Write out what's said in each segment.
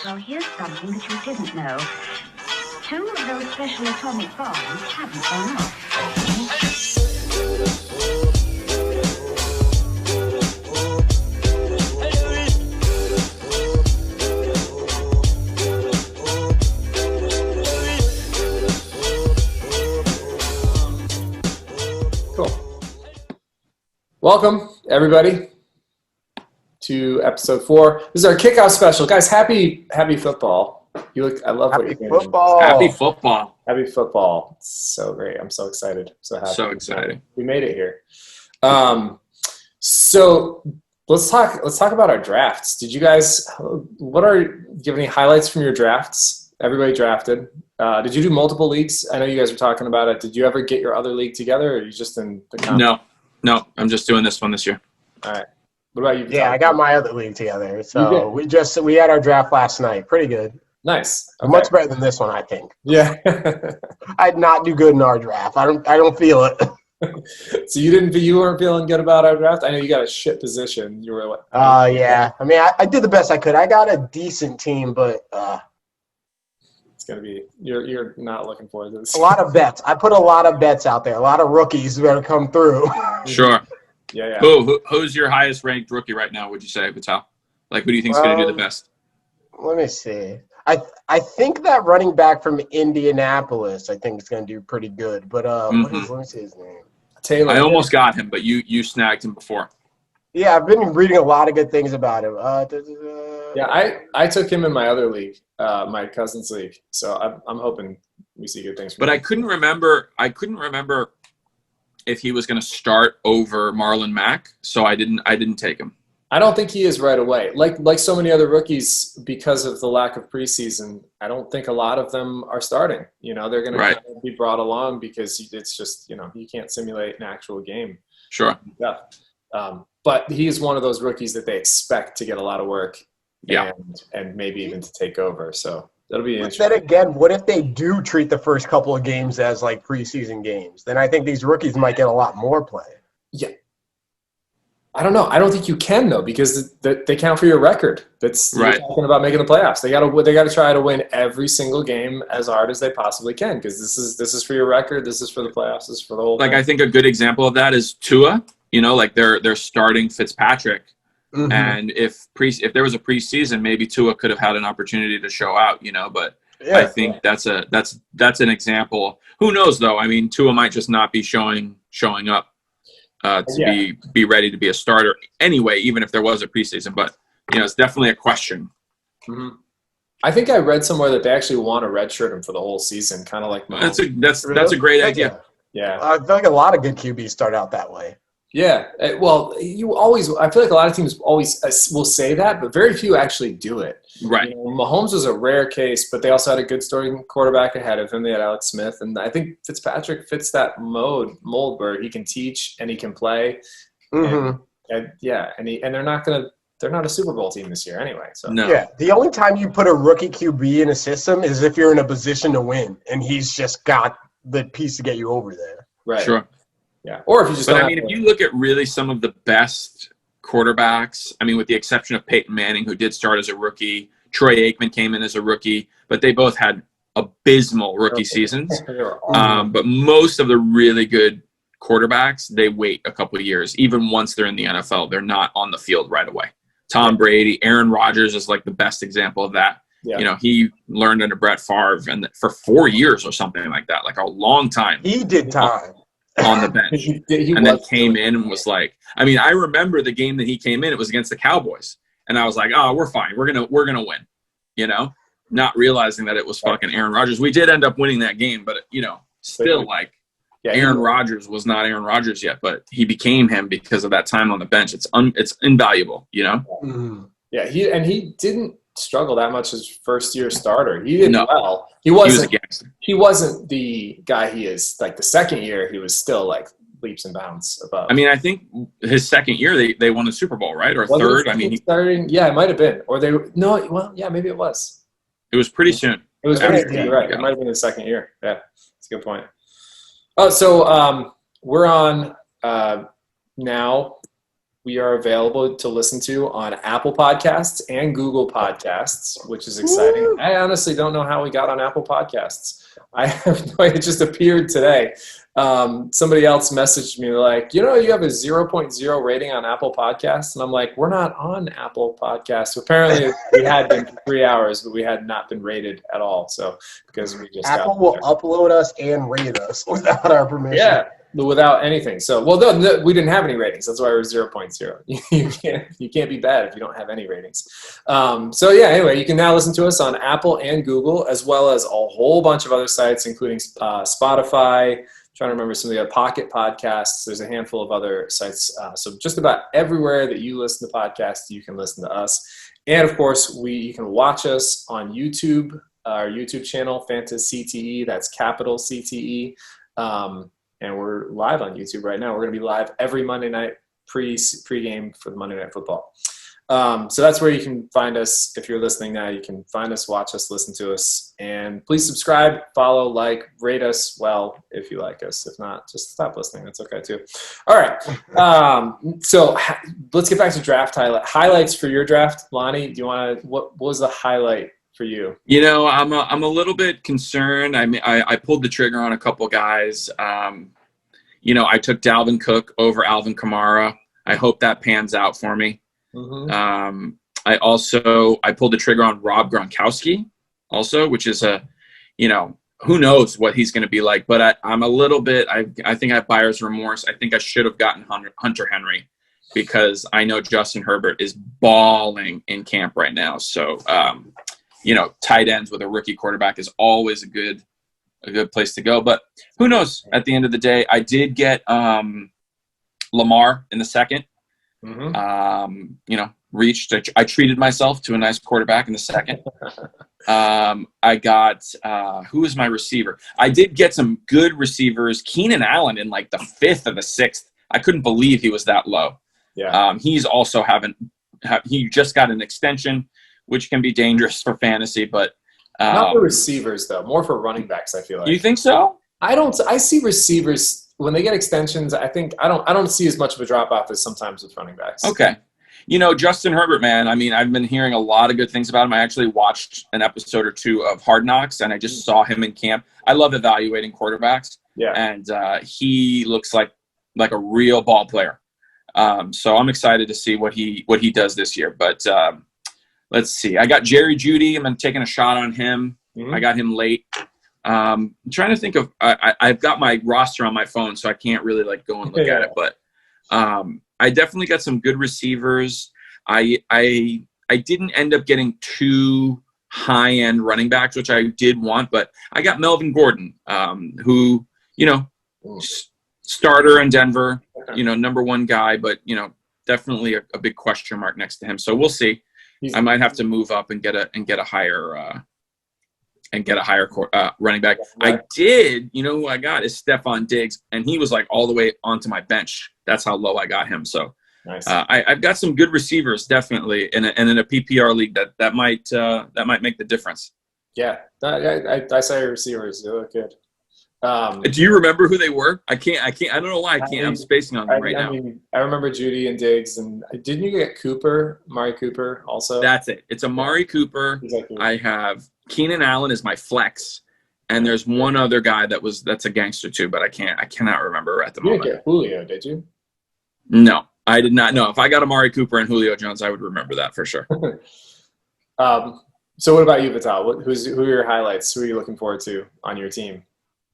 Well, here's something that you didn't know. 2 of those special atomic bombs haven't gone off. Cool. Welcome, everybody, to episode 4. This is our kickoff special. Guys, happy football. I love what you're doing. Happy football. Happy football. It's so great. I'm so excited. So happy. So exciting. We made it here. So let's talk about our drafts. Do you have any highlights from your drafts? Everybody drafted. Did you do multiple leagues? I know you guys were talking about it. Did you ever get your other league together, or are you just in the conference? No. I'm just doing this one this year. All right. What about you? Yeah, I got my other league together. So we had our draft last night. Pretty good. Nice. Okay. Much better than this one, I think. Yeah. I did not do good in our draft. I don't feel it. So you weren't feeling good about our draft? I know you got a shit position. You were what? Yeah. I mean, I did the best I could. I got a decent team, but it's gonna be you're not looking forward to this. A lot of bets. I put a lot of bets out there. A lot of rookies are gonna come through. Sure. Yeah. Who's your highest ranked rookie right now, would you say, Vital? Like, who do you think is going to do the best? Let me see. I think that running back from Indianapolis, I think is going to do pretty good. But let me see his name. Taylor. I almost got him, but you snagged him before. Yeah, I've been reading a lot of good things about him. Yeah, I took him in my other league, my cousin's league. So I'm hoping we see good things from him. But I couldn't remember if he was going to start over Marlon Mack, so I didn't take him. I don't think he is right away. Like so many other rookies, because of the lack of preseason, I don't think a lot of them are starting. You know, they're going to kind of be brought along because it's just, you can't simulate an actual game. Sure. Yeah. But he is one of those rookies that they expect to get a lot of work. Yeah. And maybe even to take over. So that'll be interesting. But then again, what if they do treat the first couple of games as like preseason games? Then I think these rookies might get a lot more play. Yeah. I don't know. I don't think you can, though, because they count for your record. That's you're talking about making the playoffs. They got to try to win every single game as hard as they possibly can, because this is for your record. This is for the playoffs. This is for the whole thing. I think a good example of that is Tua. They're starting Fitzpatrick, and if there was a preseason, maybe Tua could have had an opportunity to show out. But I think that's an example. Who knows, though? I mean, Tua might just not be showing up. Be ready to be a starter anyway, even if there was a preseason. But it's definitely a question. Mm-hmm. I think I read somewhere that they actually want to redshirt him for the whole season, kind of like Mahomes. That's a great idea. Yeah, I feel like a lot of good QBs start out that way. Yeah, well, I feel like a lot of teams always will say that, but very few actually do it. Right. Mahomes was a rare case, but they also had a good starting quarterback ahead of him. They had Alex Smith, and I think Fitzpatrick fits that mold where he can teach and he can play. Mm-hmm. And they're not a Super Bowl team this year anyway. So no. Yeah, the only time you put a rookie QB in a system is if you're in a position to win, and he's just got the piece to get you over there. Right. Sure. Yeah, or if you just. But if you look at really some of the best quarterbacks, I mean, with the exception of Peyton Manning, who did start as a rookie, Troy Aikman came in as a rookie, but they both had abysmal rookie seasons. But most of the really good quarterbacks, they wait a couple of years. Even once they're in the NFL, they're not on the field right away. Tom Brady, Aaron Rodgers is like the best example of that. Yeah. He learned under Brett Favre and for 4 years or something like that, like a long time. He did time. On the bench. And then came in and was like, I mean, I remember the game that he came in, it was against the Cowboys. And I was like, oh, we're fine. We're gonna win, not realizing that it was fucking Aaron Rodgers. We did end up winning that game, but still Aaron Rodgers was not Aaron Rodgers yet, but he became him because of that time on the bench. It's invaluable, Mm-hmm. Yeah, he didn't struggle that much as first year starter. He did well. He was a gangster. He wasn't the guy he is. Like the second year, he was still like leaps and bounds above. I mean, I think his second year they won the Super Bowl, right? Or third? I mean, it might have been. Or maybe it was. It was pretty soon. It was pretty soon. You're right. It might have been his second year. Yeah, that's a good point. Oh, so we're on now. We are available to listen to on Apple Podcasts and Google Podcasts, which is exciting. Woo! I honestly don't know how we got on Apple Podcasts. I have no idea. It just appeared today. Somebody else messaged me like, you have a 0.0 rating on Apple Podcasts. And I'm like, we're not on Apple Podcasts. Apparently we had been for 3 hours, but we had not been rated at all. So because we just Apple will upload us and rate us without our permission. Yeah. Without anything. So, no, we didn't have any ratings. That's why we're 0.0. You can't be bad if you don't have any ratings. Anyway, you can now listen to us on Apple and Google, as well as a whole bunch of other sites, including Spotify. I'm trying to remember some of the other Pocket Podcasts. There's a handful of other sites. So just about everywhere that you listen to podcasts, you can listen to us. And of course, you can watch us on YouTube, our YouTube channel, fantaCTE. That's capital CTE. And we're live on YouTube right now. We're going to be live every Monday night pre-game for the Monday Night Football. So that's where you can find us. If you're listening now, you can find us, watch us, listen to us. And please subscribe, follow, rate us well if you like us. If not, just stop listening. That's okay too. All right. So let's get back to draft highlights for your draft. Lonnie, do you want to – what was the highlight for you? I'm a little bit concerned. I pulled the trigger on a couple guys. I took Dalvin Cook over Alvin Kamara. I hope that pans out for me. Mm-hmm. I pulled the trigger on Rob Gronkowski also, which is who knows what he's going to be like. But I'm a little bit. I think I have buyer's remorse. I think I should have gotten Hunter Henry because I know Justin Herbert is balling in camp right now. So. Tight ends with a rookie quarterback is always a good place to go. But who knows? At the end of the day, I did get Lamar in the second. Mm-hmm. Reached. I treated myself to a nice quarterback in the second. I got who is my receiver? I did get some good receivers. Keenan Allen in like the 5th or the 6th. I couldn't believe he was that low. Yeah. He's also he just got an extension, which can be dangerous for fantasy, but not for receivers though, more for running backs. I feel like. You think so? I see receivers when they get extensions. I don't see as much of a drop off as sometimes with running backs. Okay, Justin Herbert, man. I mean, I've been hearing a lot of good things about him. I actually watched an episode or two of Hard Knocks, and I just saw him in camp. I love evaluating quarterbacks. Yeah, and he looks like a real ball player. So I'm excited to see what he does this year, but. Let's see. I got Jerry Jeudy. I'm taking a shot on him. Mm-hmm. I got him late. I'm trying to think of. I've got my roster on my phone, so I can't really go and look at it. But I definitely got some good receivers. I didn't end up getting 2 high-end running backs, which I did want, but I got Melvin Gordon, who starter in Denver. Number 1 guy, but definitely a big question mark next to him. So we'll see. I might have to move up and get a higher running back. I did. Who I got is Stephon Diggs, and he was all the way onto my bench. That's how low I got him. So nice. I've got some good receivers definitely, and in a PPR league that might make the difference. Yeah, I saw your receivers. They look good. Do you remember who they were? I can't. I don't know why I can't. I'm spacing on them now. I remember Jeudy and Diggs, and didn't you get Amari Cooper also? That's it. It's Amari Cooper. Exactly. I have Keenan Allen as my flex, and there's one other guy that's a gangster too, but I cannot remember at the moment. You didn't get Julio, did you? No, I did not. No, if I got Amari Cooper and Julio Jones, I would remember that for sure. So what about you, Vital? Who are your highlights? Who are you looking forward to on your team?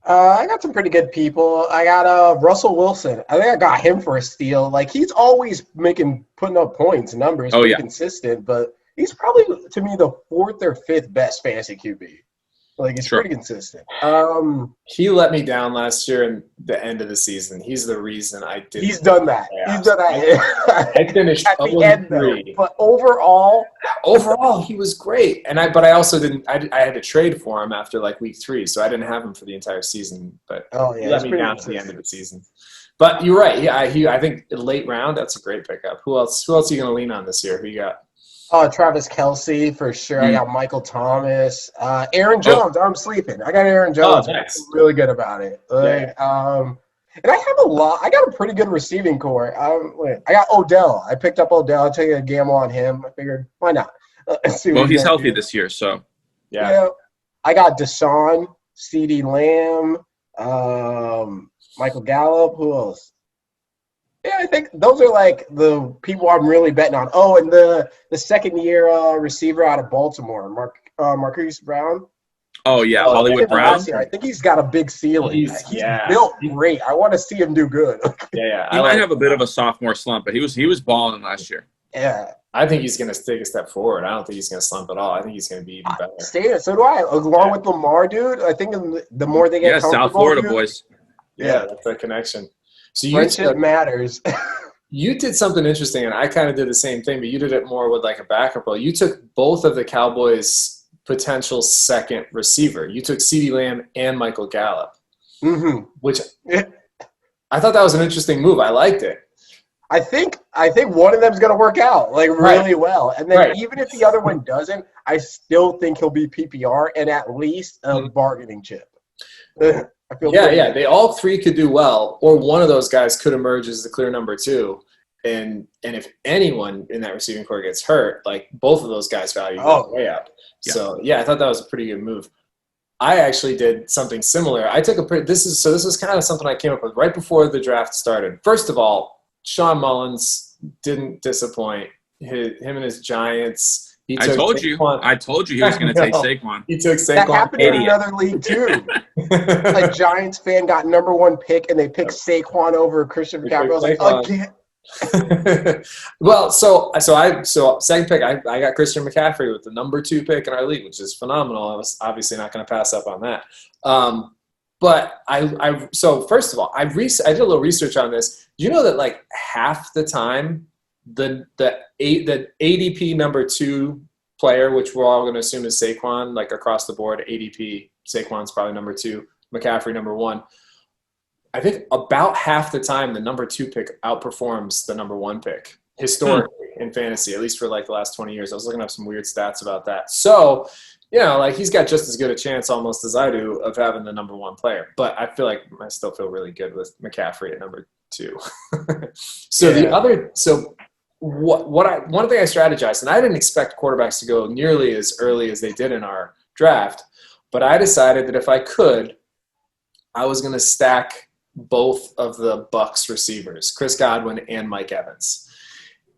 I got some pretty good people. I got Russell Wilson. I think I got him for a steal. He's always putting up points and numbers. Consistent, but he's probably, to me, the 4th or 5th best fantasy QB. He's pretty consistent. He let me down last year in the end of the season. He's the reason I didn't. He's done that. I finished at the end, though. But overall, he was great. But I also didn't. I had to trade for him after week 3, so I didn't have him for the entire season. But he let me down at the end of the season. But you're right. Yeah, I think late round. That's a great pickup. Who else are you going to lean on this year? Who you got? Travis Kelce for sure. I got Michael Thomas. Aaron Jones. I'm sleeping. I got Aaron Jones. Oh, nice. I'm really good about it. And I have a lot. I got a pretty good receiving core. I got Odell. I picked up Odell. I'll take a gamble on him. I figured, why not? Well, he's healthy this year, so. Yeah. I got Deshaun, CeeDee Lamb, Michael Gallup. Who else? Yeah, I think those are like the people I'm really betting on. Oh, and the second-year receiver out of Baltimore, Marquise Brown. Oh, yeah, Hollywood Brown. I think he's got a big ceiling. He's built great. I want to see him do good. Yeah. He might have a bit of a sophomore slump, but he was balling last year. Yeah. I think he's going to take a step forward. I don't think he's going to slump at all. I think he's going to be even better. So do I. Along with Lamar, dude, I think the more they get comfortable. South Florida dude, boys. Yeah, that's a connection. So friendship matters. You did something interesting, and I kind of did the same thing, but you did it more with like a backup role. You took both of the Cowboys' potential second receiver. You took CeeDee Lamb and Michael Gallup, which I thought that was an interesting move. I liked it. I think one of them is going to work out like really well, and then even if the other one doesn't, I still think he'll be PPR and at least a bargaining chip. I feel they all three could do well, or one of those guys could emerge as the clear number two. And if anyone in that receiving core gets hurt, like both of those guys' value goes way up. Yeah. So I thought that was a pretty good move. I actually did something similar. I took this is kind of something I came up with right before the draft started. First of all, Sean Mullins didn't disappoint. Him and his Giants. I told you he was going to take Saquon. He took Saquon. That happened in another league too. A Giants fan got #1 pick, and they picked Saquon over Christian McCaffrey. I was like, again. Well, so second pick, I got Christian McCaffrey with the #2 pick in our league, which is phenomenal. I was obviously not going to pass up on that. But so first of all, I did a little research on this. Do you know that like half the time the ADP #2 player, which we're all going to assume is Saquon, like across the board, ADP, Saquon's probably #2, McCaffrey #1. I think about half the time the #2 pick outperforms the #1 pick historically in fantasy, at least for like the last 20 years. I was looking up some weird stats about that. So, like he's got just as good a chance almost as I do of having the #1 player. But I feel like I still feel really good with McCaffrey at #2. One thing I strategized, and I didn't expect quarterbacks to go nearly as early as they did in our draft, but I decided that if I could, I was going to stack both of the Bucs receivers, Chris Godwin and Mike Evans.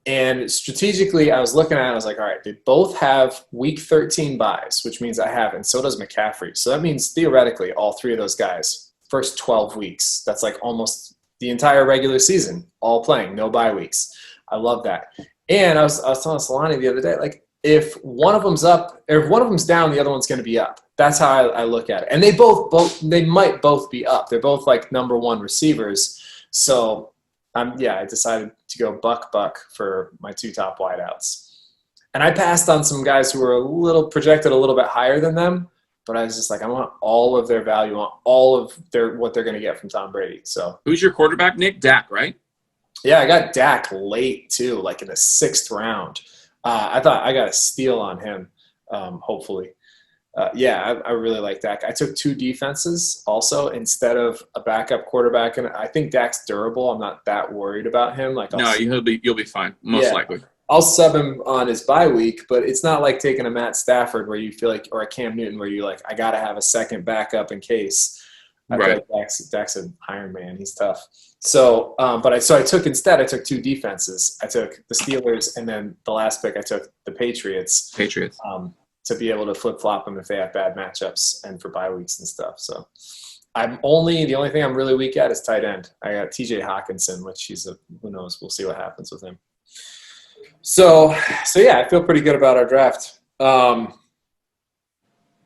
And strategically, I was looking at it, I was like, all right, they both have week 13 buys, which means I have, and so does McCaffrey. So that means theoretically all three of those guys, first 12 weeks, that's like almost the entire regular season, all playing, no bye weeks. I love that. And I was telling Solani the other day, like if one of them's up, or if one of them's down, the other one's going to be up. That's how I look at it. And they might both be up. They're both like #1 receivers. So I decided to go buck for my two top wideouts. And I passed on some guys who were projected a little bit higher than them, but I was just like, I want all of their value, I want all of what they're going to get from Tom Brady. So who's your quarterback, Nick? Dak, right? Yeah, I got Dak late too, like in the 6th round. I thought I got a steal on him, hopefully. I really like Dak. I took 2 defenses also instead of a backup quarterback, and I think Dak's durable. I'm not that worried about him. You'll be fine, most likely. I'll sub him on his bye week, but it's not like taking a Matt Stafford where you feel like, or a Cam Newton where you're like, I got to have a second backup in case. I feel like Dak's an Iron Man. He's tough. So, I took 2 defenses. I took the Steelers, and then the last pick I took the Patriots. To be able to flip-flop them if they have bad matchups and for bye weeks and stuff. So the only thing I'm really weak at is tight end. I got TJ Hawkinson, which who knows? We'll see what happens with him. So I feel pretty good about our draft. But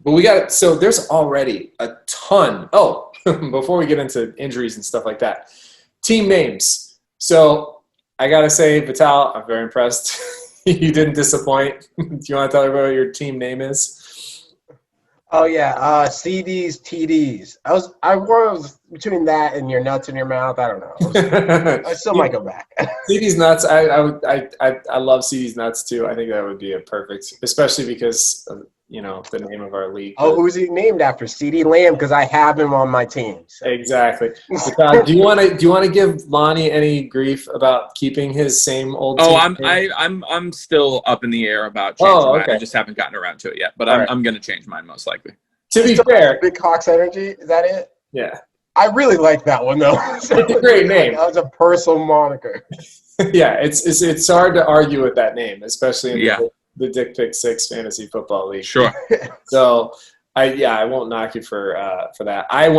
there's already a ton. Oh, before we get into injuries and stuff like that, team names. So I got to say, Vital, I'm very impressed. You didn't disappoint. Do you want to tell everybody what your team name is? Oh yeah, CDs, TDs. I was between that and your nuts in your mouth. I don't know. I still might go back. CD's nuts. I love CD's nuts too. I think that would be a perfect, especially because the name of our league. Oh, who's he named after? CeeDee Lamb, because I have him on my team. So. Exactly. Do you want to give Lonnie any grief about keeping his same old team? I'm still up in the air about changing mine. Okay. I just haven't gotten around to it yet, but right. I'm going to change mine most likely. To be fair, Big Hawks Energy, is that it? Yeah. I really like that one though. It's a great name. That was a personal moniker. Yeah, it's hard to argue with that name, especially in the Dick Pick 6 fantasy football league. Sure. So I won't knock you for that. I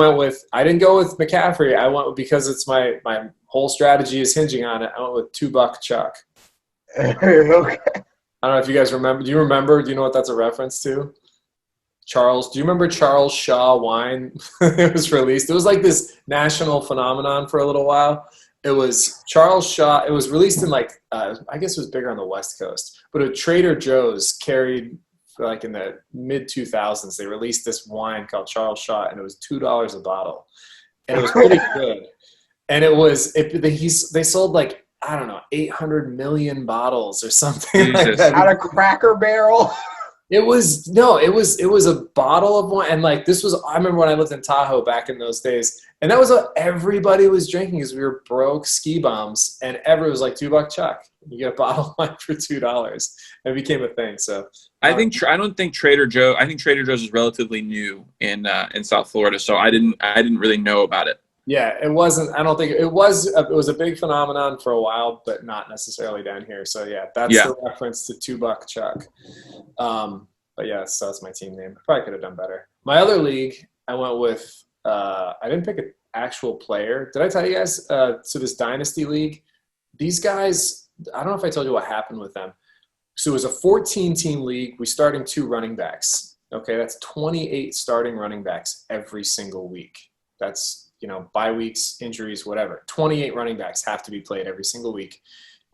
didn't go with McCaffrey. I went because it's my whole strategy is hinging on it. I went with $2 Chuck. Okay. I don't know if you guys remember. Do you remember? Do you know what that's a reference to? Charles, do you remember Charles Shaw wine? It was released. It was like this national phenomenon for a little while. It was Charles Shaw. It was released in I guess it was bigger on the West Coast, but a Trader Joe's carried in the mid 2000s. They released this wine called Charles Shaw, and it was $2 a bottle, and it was pretty good. And they sold I don't know 800 million bottles or something like that. Out of Cracker Barrel. It was a bottle of wine, and I remember when I lived in Tahoe back in those days, and that was what everybody was drinking because we were broke ski bums, and everyone was like $2 Chuck. You get a bottle of wine for $2. It became a thing. So I think Trader Joe's is relatively new in South Florida, so I didn't really know about it. Yeah, it wasn't. I don't think it was. It was a big phenomenon for a while, but not necessarily down here. So that's the reference to $2 Chuck. But so that's my team name. Probably could have done better. My other league, I went with. I didn't pick an actual player. Did I tell you guys? So this dynasty league, these guys. I don't know if I told you what happened with them. So it was a 14-team league. We starting 2 running backs. Okay, that's 28 starting running backs every single week. That's bye weeks, injuries, whatever. 28 running backs have to be played every single week.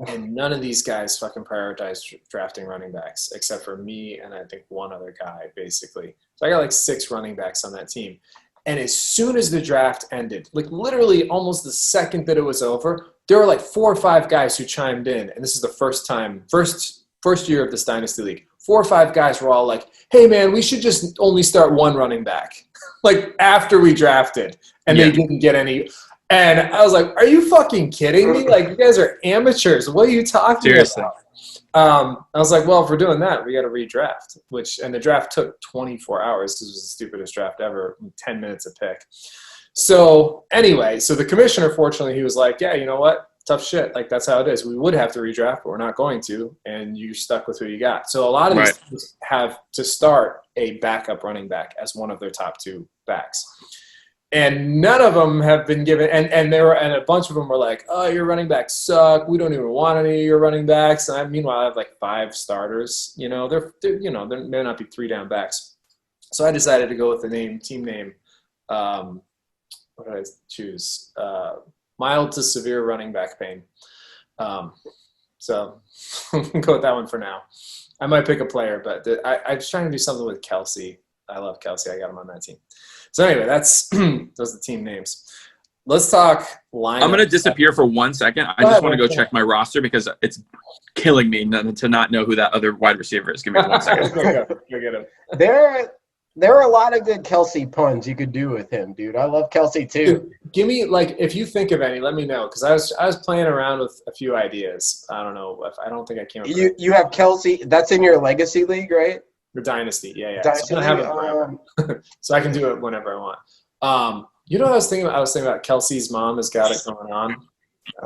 And none of these guys fucking prioritize drafting running backs except for me and I think one other guy, basically. So I got 6 running backs on that team. And as soon as the draft ended, literally almost the second that it was over, there were 4 or 5 guys who chimed in. And this is the first year of this dynasty league. 4 or 5 guys were all like, hey man, we should just only start 1 running back. After we drafted, and they didn't get any. And I was like, are you fucking kidding me? You guys are amateurs. What are you talking about? I was like, well, if we're doing that, we got to redraft, and the draft took 24 hours because it was the stupidest draft ever, 10 minutes a pick. So anyway, the commissioner, fortunately, he was like, yeah, you know what? Tough shit. That's how it is. We would have to redraft, but we're not going to, and you're stuck with who you got. So a lot of these teams have to start a backup running back as one of their top 2 backs. And none of them have been given, and a bunch of them were like, oh, your running backs suck. We don't even want any of your running backs. And meanwhile, I have 5 starters. There may not be 3 down backs. So I decided to go with the team name. What did I choose? Mild to severe running back pain. So I'm going to go with that one for now. I might pick a player, but I was trying to do something with Kelsey. I love Kelsey. I got him on that team. So anyway, those are the team names. Let's talk lineup. I'm going to disappear for 1 second. I just want to go check my roster because it's killing me to not know who that other wide receiver is. Give me 1 second. Go get him. There are a lot of good Kelsey puns you could do with him, dude. I love Kelsey too. Dude, give me if you think of any, let me know because I was playing around with a few ideas. I don't know I don't think I came up. You have Kelsey. That's in your legacy league, right? The dynasty, yeah. Dynasty so I have it forever. So I can do it whenever I want. What I was thinking about? I was thinking about Kelsey's mom has got it going on.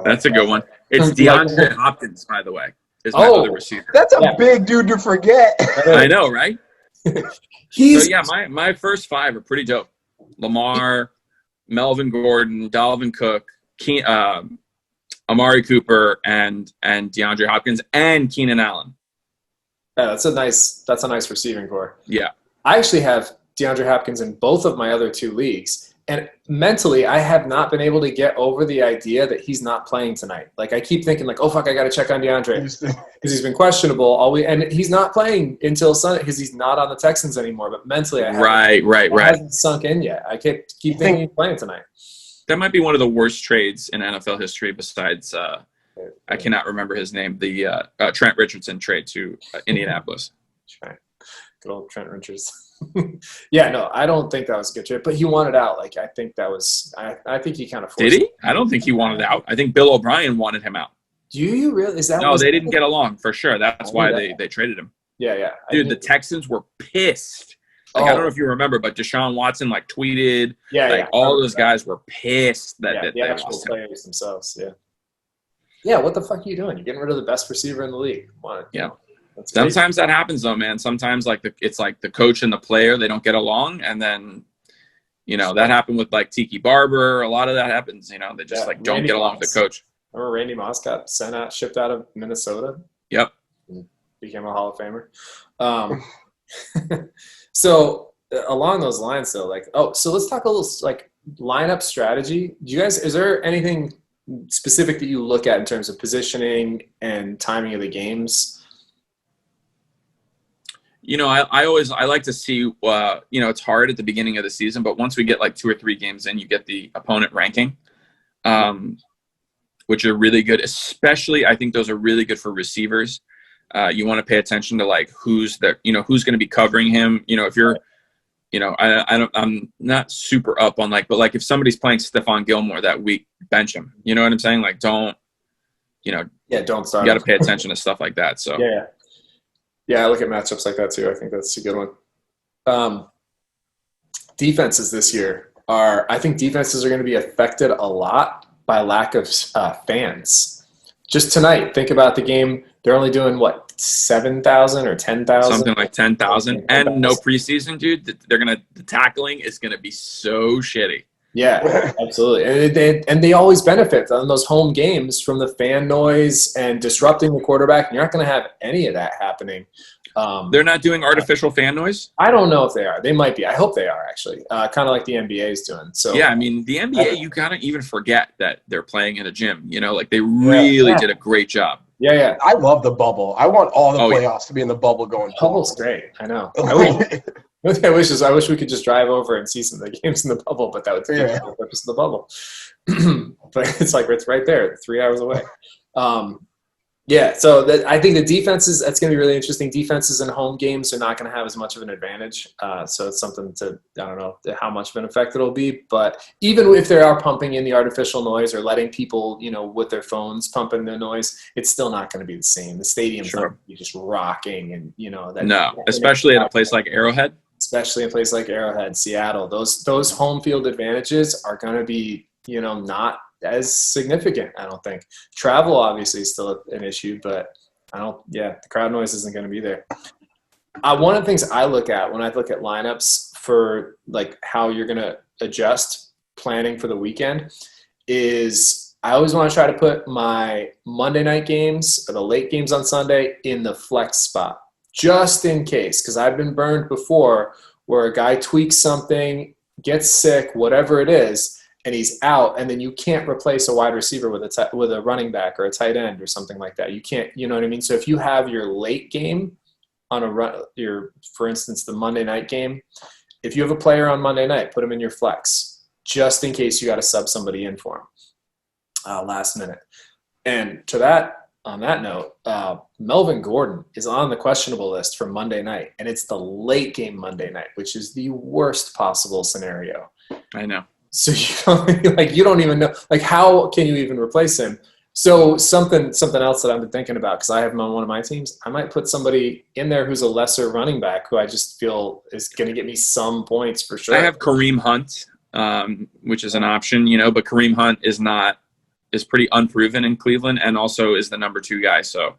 That's a good one. It's DeAndre Hopkins, by the way. Is my other receiver. That's a big dude to forget. I know, right? My first 5 are pretty dope. Lamar, Melvin Gordon, Dalvin Cook, Amari Cooper, and DeAndre Hopkins, and Keenan Allen. Yeah, that's a nice receiving core. Yeah. I actually have DeAndre Hopkins in both of my other 2 leagues. And mentally, I have not been able to get over the idea that he's not playing tonight. I keep thinking oh, fuck, I got to check on DeAndre because he's been questionable and he's not playing until Sunday because he's not on the Texans anymore. But mentally, I hasn't sunk in yet. I keep thinking he's playing tonight. That might be one of the worst trades in NFL history besides I cannot remember his name, the Trent Richardson trade to Indianapolis. Good old Trent Richards. Yeah, no, I don't think that was a good trade, but he wanted out. Like, I think that was, I think he kind of forced Did he? I don't think he wanted out. I think Bill O'Brien wanted him out. Do you really? Is that No, they didn't get along for sure. That's why they traded him. Yeah. Dude, the Texans were pissed. Like, I don't know if you remember, but Deshaun Watson like tweeted. All those guys were pissed that the they actual lost players themselves. Yeah. Yeah, what the fuck are you doing? You're getting rid of the best receiver in the league. Yeah. Sometimes that happens though, man. Sometimes it's like the coach and the player, they don't get along, and then that happened with like Tiki Barber. A lot of that happens. They just don't get along with the coach. Remember Randy Moss got shipped out of Minnesota? Yep. Became a Hall of Famer. So along those lines though, so let's talk a little like lineup strategy. Is there anything specific that you look at in terms of positioning and timing of the games? I like to see, it's hard at the beginning of the season, but once we get like 2 or 3 games in, you get the opponent ranking, which are really good. Especially, I think those are really good for receivers. You want to pay attention to like who's going to be covering him. If you're, I'm not super up on but like if somebody's playing Stephon Gilmore that week, bench him. You know what I'm saying? Like don't start. You got to pay attention to stuff like that. So yeah, I look at matchups like that too. I think that's a good one. Defenses this year I think defenses are going to be affected a lot by lack of fans. Just tonight, think about the game. They're only doing 7,000 or 10,000? Something like 10,000. And no preseason, dude. The tackling is going to be so shitty. Yeah, absolutely. And they always benefit on those home games from the fan noise and disrupting the quarterback. And you're not going to have any of that happening. They're not doing artificial fan noise? I don't know if they are. They might be. I hope they are, actually. Kind of like the NBA is doing. So yeah, I mean, the NBA, you kind of even forget that they're playing in a gym. Like they really did a great job. Yeah. I love the bubble. I want all the playoffs to be in the bubble going forward. Bubble's great. I know. I wish we could just drive over and see some of the games in the bubble, but that would take the purpose of the bubble. But it's like it's right there, 3 hours away. So I think the defenses, that's going to be really interesting. Defenses in home games are not going to have as much of an advantage. So it's something I don't know how much of an effect it'll be. But even if they are pumping in the artificial noise or letting people, with their phones pump in the noise, it's still not going to be the same. The stadium's not going to be just rocking and, especially in a place like Arrowhead. Especially in a place like Arrowhead, Seattle. Those home field advantages are going to be, not as significant, I don't think. Travel obviously is still an issue, but the crowd noise isn't going to be there. One of the things I look at when I look at lineups for like how you're going to adjust planning for the weekend is I always want to try to put my Monday night games or the late games on Sunday in the flex spot, just in case, because I've been burned before where a guy tweaks something, gets sick, whatever it is, and he's out, and then you can't replace a wide receiver with a running back or a tight end or something like that. You can't, you know what I mean? So if you have your late game on for instance, the Monday night game, if you have a player on Monday night, put him in your flex, just in case you got to sub somebody in for him last minute. And on that note, Melvin Gordon is on the questionable list for Monday night, and it's the late game Monday night, which is the worst possible scenario. I know. So you don't even know, how can you even replace him? So something else that I've been thinking about, because I have him on one of my teams, I might put somebody in there who's a lesser running back who I just feel is going to get me some points for sure. I have Kareem Hunt, which is an option, but Kareem Hunt is pretty unproven in Cleveland and also is the number 2 guy. So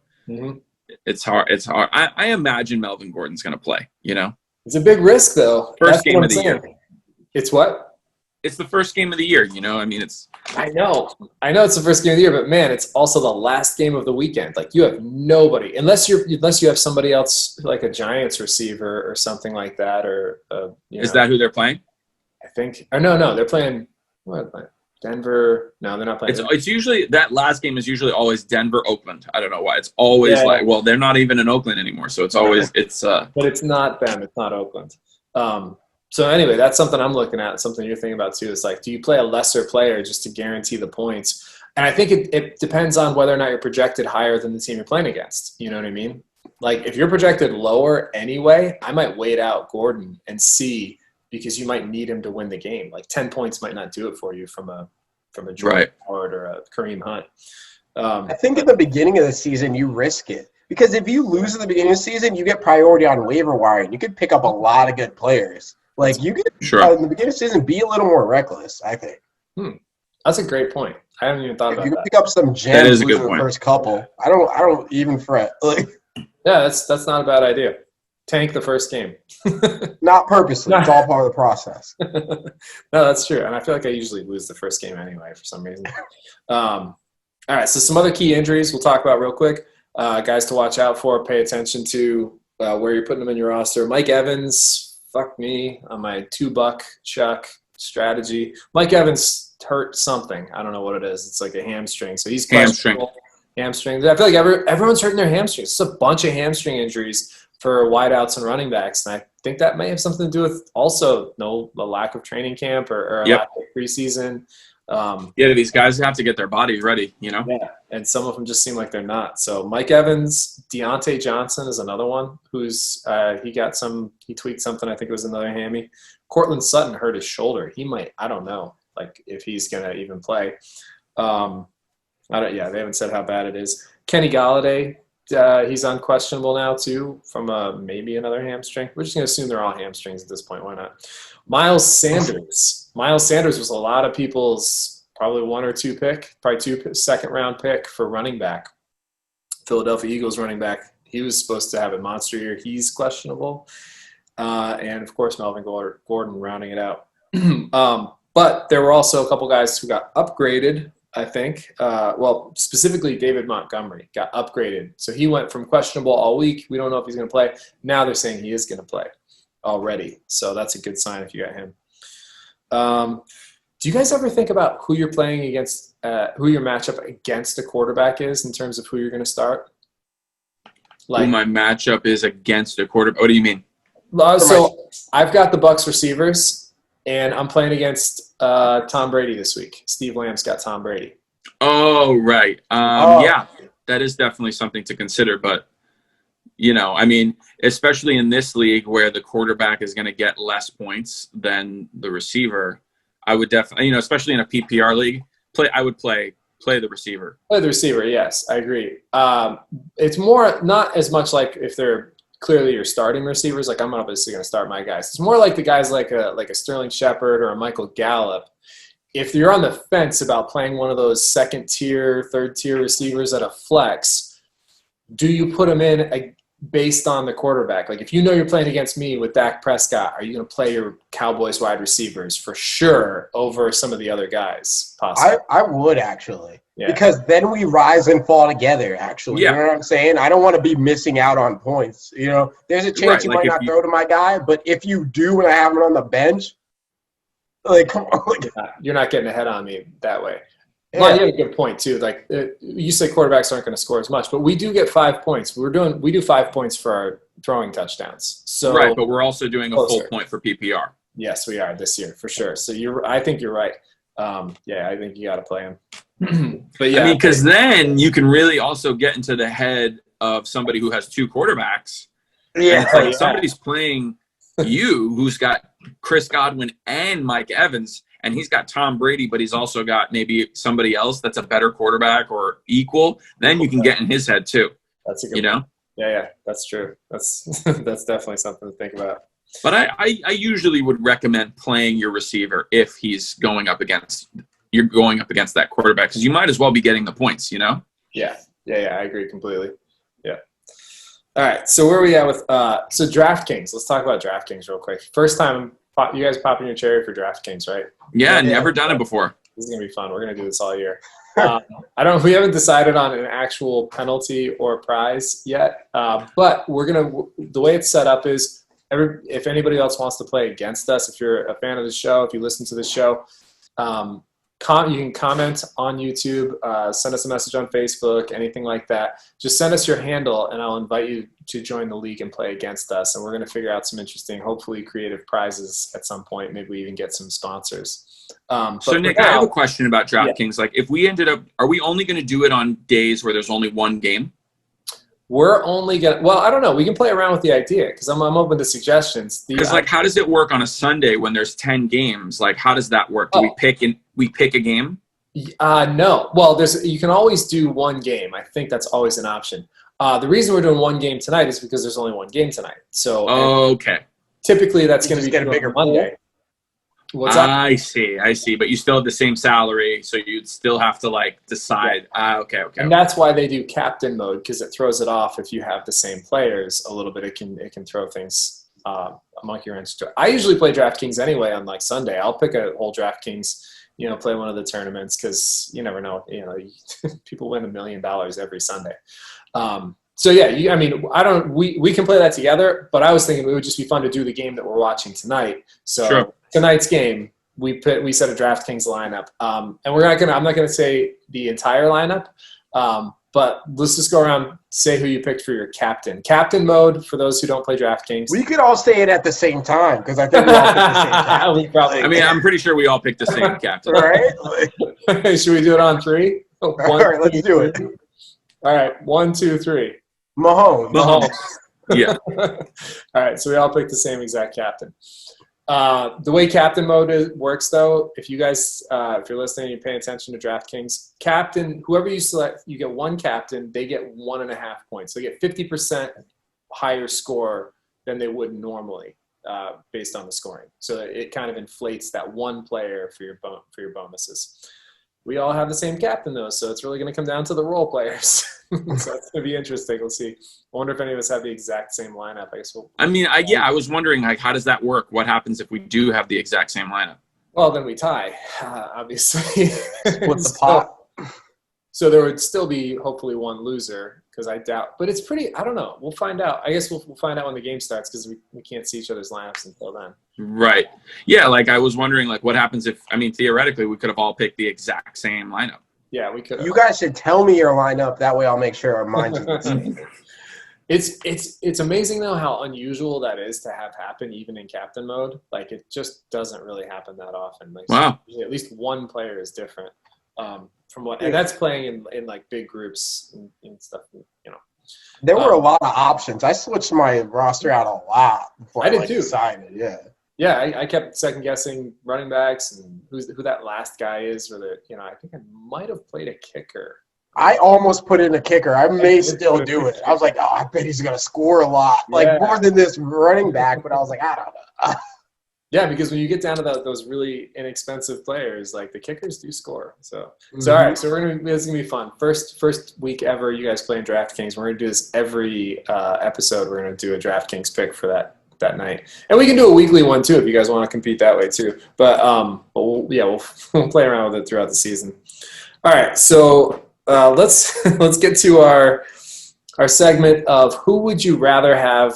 it's hard. I imagine Melvin Gordon's going to play, It's a big risk though. First game of the year. It's what? It's the first game of the year, I know it's the first game of the year, but man, it's also the last game of the weekend. Like you have nobody, unless you have somebody else like a Giants receiver or something like that, or is that who they're playing? I think. Or no, they're playing. What are they playing? Denver. No, they're not playing. It's usually that last game is usually always Denver, Oakland. I don't know why. It's always they're not even in Oakland anymore, so it's always But it's not them. It's not Oakland. So anyway, that's something I'm looking at, something you're thinking about too. It's like, do you play a lesser player just to guarantee the points? And I think it depends on whether or not you're projected higher than the team you're playing against. You know what I mean? Like, if you're projected lower anyway, I might wait out Gordon and see, because you might need him to win the game. Like 10 points might not do it for you from a Jordan Howard or a Kareem Hunt. I think at the beginning of the season, you risk it. Because if you lose at the beginning of the season, you get priority on waiver wire, and you could pick up a lot of good players. Like, you could, in the beginning of the season, be a little more reckless, I think. That's a great point. I haven't even thought about that. You can pick up some gems in the first couple. I don't even fret. Like, yeah, that's not a bad idea. Tank the first game. Not purposely. It's all part of the process. No, that's true. And I feel like I usually lose the first game anyway for some reason. All right, so some other key injuries we'll talk about real quick. Guys to watch out for, pay attention to where you're putting them in your roster. Mike Evans, fuck me on my $2 chuck strategy. Mike Evans hurt something. I don't know what it is. It's like a hamstring. So he's hamstring. Hamstrings. I feel like everyone's hurting their hamstrings. It's a bunch of hamstring injuries for wideouts and running backs. And I think that may have something to do with also a lack of training camp or a lack of preseason. These guys have to get their bodies ready, Yeah, and some of them just seem like they're not. So Mike Evans, Deontay Johnson is another one who's he tweaked something. I think it was another hammy. Cortland Sutton hurt his shoulder. He might, I don't know, like if he's going to even play. They haven't said how bad it is. Kenny Galladay, he's unquestionable now too from maybe another hamstring. We're just going to assume they're all hamstrings at this point. Why not? Miles Sanders. Miles Sanders was a lot of people's probably 1 or 2 pick, probably 2 second-round pick for running back. Philadelphia Eagles running back. He was supposed to have a monster year. He's questionable. And, of course, Melvin Gordon rounding it out. But there were also a couple guys who got upgraded, I think. Specifically David Montgomery got upgraded. So he went from questionable all week. We don't know if he's going to play. Now they're saying he is going to play already. So that's a good sign if you got him. Do you guys ever think about who you're playing against, who your matchup against a quarterback is in terms of who you're going to start? Who my matchup is against a quarterback? What do you mean? So I've got the Bucs receivers, and I'm playing against Tom Brady this week. Steve Lamb's got Tom Brady. Oh, right. Yeah, that is definitely something to consider. But, especially in this league where the quarterback is going to get less points than the receiver, I would definitely, especially in a PPR league, I would play the receiver. Play the receiver, yes, I agree. It's more not as much like if they're clearly your starting receivers. Like I'm obviously going to start my guys. It's more like the guys like a Sterling Shepard or a Michael Gallup. If you're on the fence about playing one of those second tier, third tier receivers at a flex, do you put them in based on the quarterback? Like if you know you're playing against me with Dak Prescott, are you going to play your Cowboys wide receivers for sure over some of the other guys? Possibly. I would actually. Yeah. Because then we rise and fall together, actually. Yeah. You know what I'm saying? I don't want to be missing out on points. There's a chance you might not throw to my guy, but if you do when I have him on the bench, come on. You're not getting ahead on me that way. Yeah. Well, you had a good point, too. Like you say quarterbacks aren't going to score as much, but we do get 5 points. We do 5 points for our throwing touchdowns. So right, but we're also doing a full point for PPR. Yes, we are this year, for sure. So I think you're right. I think you got to play him. But yeah, because then you can really also get into the head of somebody who has 2 quarterbacks. Yeah, and it's somebody's playing you, who's got Chris Godwin and Mike Evans, and he's got Tom Brady, but he's also got maybe somebody else that's a better quarterback or equal. Then you can get in his head too. That's a good point. Yeah, that's true. That's definitely something to think about. But I usually would recommend playing your receiver if you're going up against that quarterback, because you might as well be getting the points, Yeah, I agree completely. Yeah. All right, so where are we at with so DraftKings? Let's talk about DraftKings real quick. First time you guys popping your cherry for DraftKings, right? Yeah, never done it before. This is gonna be fun. We're gonna do this all year. We haven't decided on an actual penalty or prize yet, but the way it's set up is if anybody else wants to play against us, if you're a fan of the show, if you listen to the show, you can comment on YouTube, send us a message on Facebook, anything like that. Just send us your handle, and I'll invite you to join the league and play against us. And we're going to figure out some interesting, hopefully creative prizes at some point. Maybe we even get some sponsors. So, Nick, I have a question about DraftKings. Yeah. Like, if we are we only going to do it on days where there's only one game? We're only going to – well, I don't know. We can play around with the idea because I'm open to suggestions. Because, like, how does it work on a Sunday when there's 10 games? Like, how does that work? Do we pick a game? No. Well, you can always do one game. I think that's always an option. The reason we're doing one game tonight is because there's only one game tonight. So okay. Typically, that's going to be get a bigger Monday. What's that? I see. But you still have the same salary, so you'd still have to like decide. Yeah. Okay. And that's why they do captain mode, because it throws it off if you have the same players a little bit. It can throw things a monkey wrench to it. I usually play DraftKings anyway on like Sunday. I'll pick a whole DraftKings, play one of the tournaments because you never know. People win $1 million every Sunday. So yeah, we can play that together, but I was thinking it would just be fun to do the game that we're watching tonight. So sure. Tonight's game, we set a DraftKings lineup, and I'm not gonna say the entire lineup, but let's just go around, say who you picked for your captain. Captain mode for those who don't play DraftKings. We could all say it at the same time because I think we all picked the same captain. I'm pretty sure we all picked the same captain. Right? Should we do it on 3? All right, let's do it. All right, 1, 2, 3. Mahomes. Yeah. All right, so we all picked the same exact captain. The way captain mode works, though, if you guys, if you're listening, you're paying attention to DraftKings, captain, whoever you select, you get one captain, they get 1.5 points. So they get 50% higher score than they would normally based on the scoring. So it kind of inflates that one player for your bonuses. We all have the same captain, though, so it's really going to come down to the role players. So it's going to be interesting. We'll see. I wonder if any of us have the exact same lineup. I guess I was wondering, like, how does that work? What happens if we do have the exact same lineup? Well, then we tie, obviously. What's the pot? So there would still be, hopefully, one loser, because I doubt. But it's pretty – I don't know. We'll find out. I guess we'll find out when the game starts because we can't see each other's lineups until then. Right. Yeah, like I was wondering, like, what happens if – theoretically, we could have all picked the exact same lineup. Yeah, we could have. You guys should tell me your lineup. That way I'll make sure mine's the same. It's amazing, though, how unusual that is to have happen even in captain mode. Like, it just doesn't really happen that often. Like, wow. At least one player is different from what – and that's playing in like, big groups and stuff, There were a lot of options. I switched my roster out a lot before I did too. decided, yeah. Yeah, I kept second-guessing running backs and who that last guy is. I think I might have played a kicker. I almost put in a kicker. I may still do it. I was like, I bet he's going to score a lot. Like, more than this running back. But I was like, I don't know. Yeah, because when you get down to those really inexpensive players, like the kickers do score. So all right. So this is gonna be fun. First week ever, you guys playing DraftKings. We're gonna do this every episode. We're gonna do a DraftKings pick for that night, and we can do a weekly one too if you guys want to compete that way too. But we'll play around with it throughout the season. All right. So let's get to our segment of who would you rather have,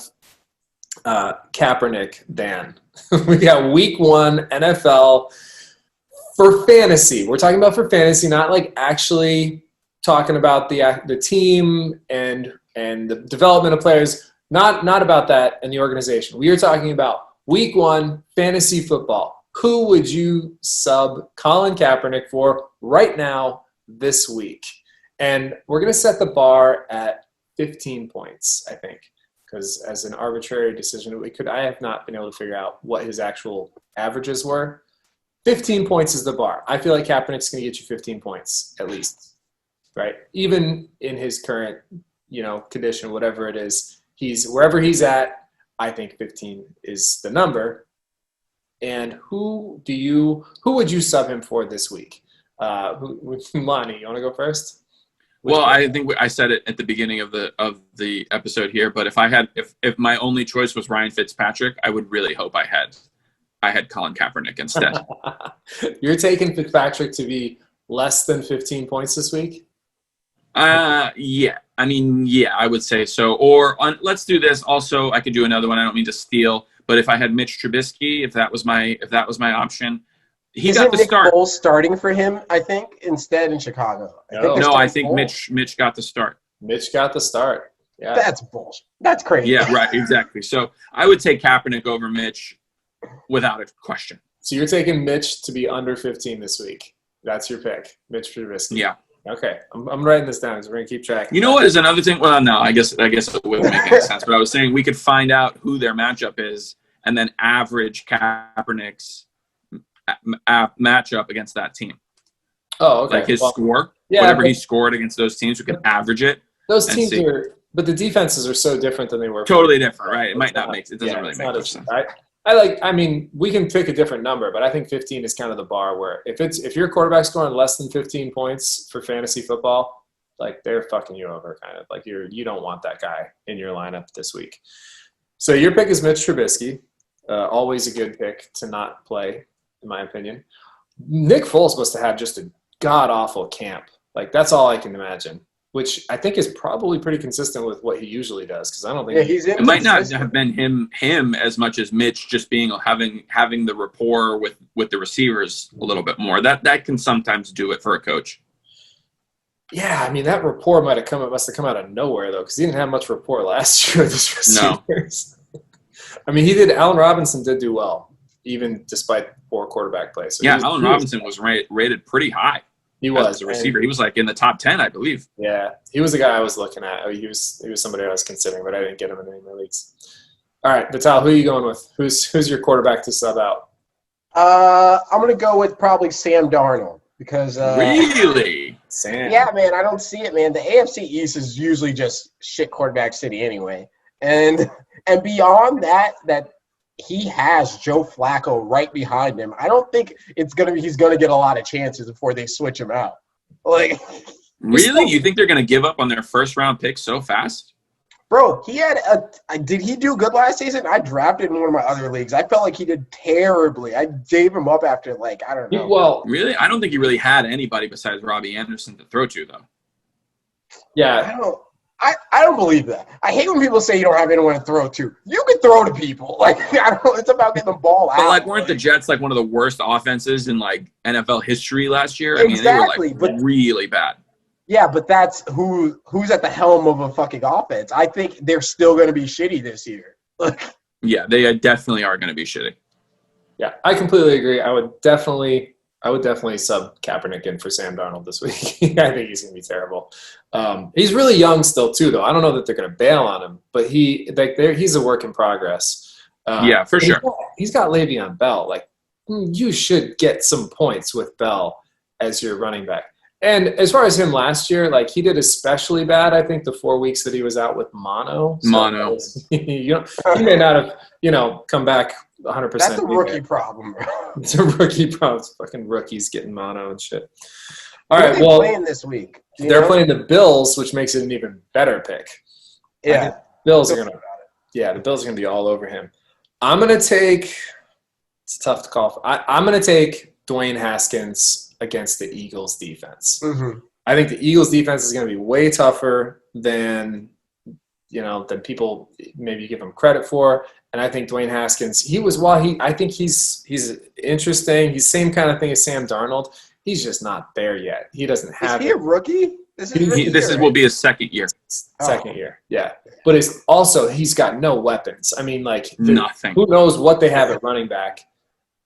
Kaepernick than. We got week 1 NFL for fantasy. We're talking about for fantasy, not like actually talking about the team and the development of players. Not about that and the organization. We are talking about week 1 fantasy football. Who would you sub Colin Kaepernick for right now this week? And we're going to set the bar at 15 points, I think. Because as an arbitrary decision, I have not been able to figure out what his actual averages were. 15 points is the bar. I feel like Kaepernick's going to get you 15 points at least, right? Even in his current, condition, whatever it is, wherever he's at. I think 15 is the number. And who would you sub him for this week? Lonnie, you want to go first? Well, I think I said it at the beginning of the episode here, but if my only choice was Ryan Fitzpatrick, I would really hope I had Colin Kaepernick instead. You're taking Fitzpatrick to be less than 15 points this week? Yeah. I would say so. Or let's do this. Also, I could do another one. I don't mean to steal, but if I had Mitch Trubisky, if that was my option. He got the start. Nick Foles starting for him, I think, instead in Chicago. I think Mitch got the start. Mitch got the start. Yeah. That's bullshit. That's crazy. Yeah, right, exactly. So I would take Kaepernick over Mitch without a question. So you're taking Mitch to be under 15 this week. That's your pick, Mitch Trubisky. Yeah. Okay, I'm writing this down because we're gonna keep track. You know what is another thing? Well, no, I guess it wouldn't make any sense. But I was saying we could find out who their matchup is and then average Kaepernick's matchup against that team. Oh, okay. Like his score, whatever he scored against those teams, we can average it. Those teams but the defenses are so different than they were. Totally different, right? It doesn't really make much sense. We can pick a different number, but I think 15 is kind of the bar where if your quarterback's scoring less than 15 points for fantasy football, like they're fucking you over kind of. Like you don't want that guy in your lineup this week. So your pick is Mitch Trubisky. Always a good pick to not play, in my opinion. Nick Foles must have had just a god-awful camp. Like, that's all I can imagine, which I think is probably pretty consistent with what he usually does, because I don't think it might not have been him as much as Mitch just having the rapport with the receivers a little bit more. That can sometimes do it for a coach. Yeah, I mean, that rapport must have come out of nowhere, though, because he didn't have much rapport last year with his receivers. No. I mean, Allen Robinson did do well, even despite poor quarterback play. So Allen Robinson was rated pretty high. He was as a receiver. He was like in the top 10, I believe. Yeah, he was the guy I was looking at. He was somebody I was considering, but I didn't get him in any of my leagues. All right, Vital, who are you going with? Who's your quarterback to sub out? I'm going to go with probably Sam Darnold because really? Sam. Yeah, man, I don't see it, man. The AFC East is usually just shit quarterback city anyway. And beyond that he has Joe Flacco right behind him. I don't think he's gonna get a lot of chances before they switch him out. Like, really? You think they're gonna give up on their first round pick so fast? Bro, did he do good last season? I drafted in one of my other leagues. I felt like he did terribly. I gave him up after I don't know. Well, really, I don't think he really had anybody besides Robbie Anderson to throw to, though. Yeah, I don't believe that. I hate when people say you don't have anyone to throw to. You can throw to people. It's about getting the ball out. But weren't the Jets one of the worst offenses in NFL history last year? Exactly, I mean, they were really bad. Yeah, but that's who's at the helm of a fucking offense. I think they're still going to be shitty this year. Yeah, they definitely are going to be shitty. Yeah, I completely agree. I would definitely sub Kaepernick in for Sam Darnold this week. I think he's going to be terrible. He's really young still, too, though. I don't know that they're going to bail on him, but he's a work in progress. Yeah, for sure. He's got Le'Veon Bell. You should get some points with Bell as your running back. And as far as him last year, he did especially bad, I think, the 4 weeks that he was out with mono. So he may not have, come back 100%. That's a rookie problem, bro. It's a rookie problem. It's fucking rookies getting mono and shit. All Who right, are they playing this week? They're playing the Bills, which makes it an even better pick. Yeah, the Bills are gonna be all over him. I'm gonna take. It's tough to call. I'm gonna take Dwayne Haskins against the Eagles defense. Mm-hmm. I think the Eagles defense is going to be way tougher than people maybe give him credit for. And I think Dwayne Haskins, I think he's interesting. He's the same kind of thing as Sam Darnold. He's just not there yet. He doesn't have. Is he a rookie? Will be his second year. Second year, yeah. But he's got no weapons. I mean, nothing. Who knows what they have at running back?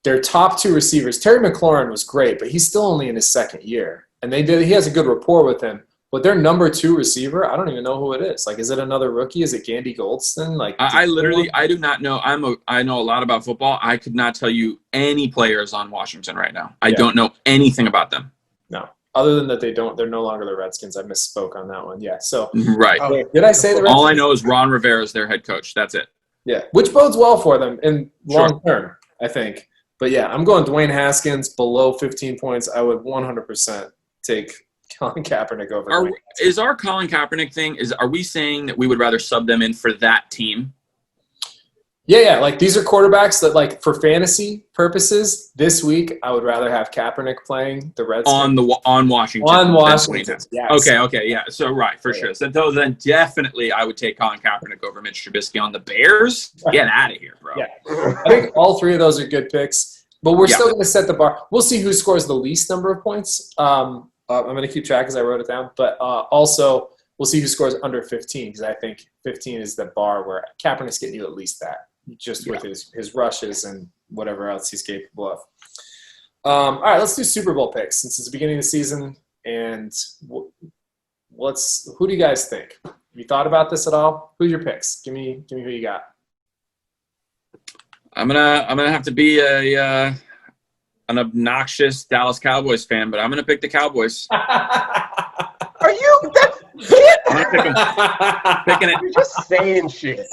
Their top two receivers, Terry McLaurin was great, but he's still only in his second year. And he has a good rapport with him. But their number two receiver, I don't even know who it is. Is it another rookie? Is it Gandy Goldston? I do not know. I know a lot about football. I could not tell you any players on Washington right now. I don't know anything about them. No. Other than that they're no longer the Redskins. I misspoke on that one. Yeah. So right. Did I say the Redskins? All I know is Ron Rivera is their head coach. That's it. Yeah. Which bodes well for them in long term, I think. But yeah, I'm going Dwayne Haskins below 15 points. I would 100% take Colin Kaepernick over. Is our Colin Kaepernick thing? Are we saying that we would rather sub them in for that team? Yeah. These are quarterbacks that, for fantasy purposes, this week I would rather have Kaepernick playing the Redskins on Washington. On Washington. Yes. Okay, yeah. So right, sure. So then definitely I would take Colin Kaepernick over Mitch Trubisky on the Bears. Get out of here, bro. Yeah. I think all three of those are good picks, but we're still going to set the bar. We'll see who scores the least number of points. I'm going to keep track as I wrote it down, but also we'll see who scores under 15 because I think 15 is the bar where Kaepernick's getting you at least that. Just with his rushes and whatever else he's capable of. All right, let's do Super Bowl picks. Since it's the beginning of the season, And who do you guys think? Have you thought about this at all? Who's your picks? Give me who you got. I'm gonna have to be an obnoxious Dallas Cowboys fan, but I'm gonna pick the Cowboys. Are you? I'm picking it. You're just saying shit.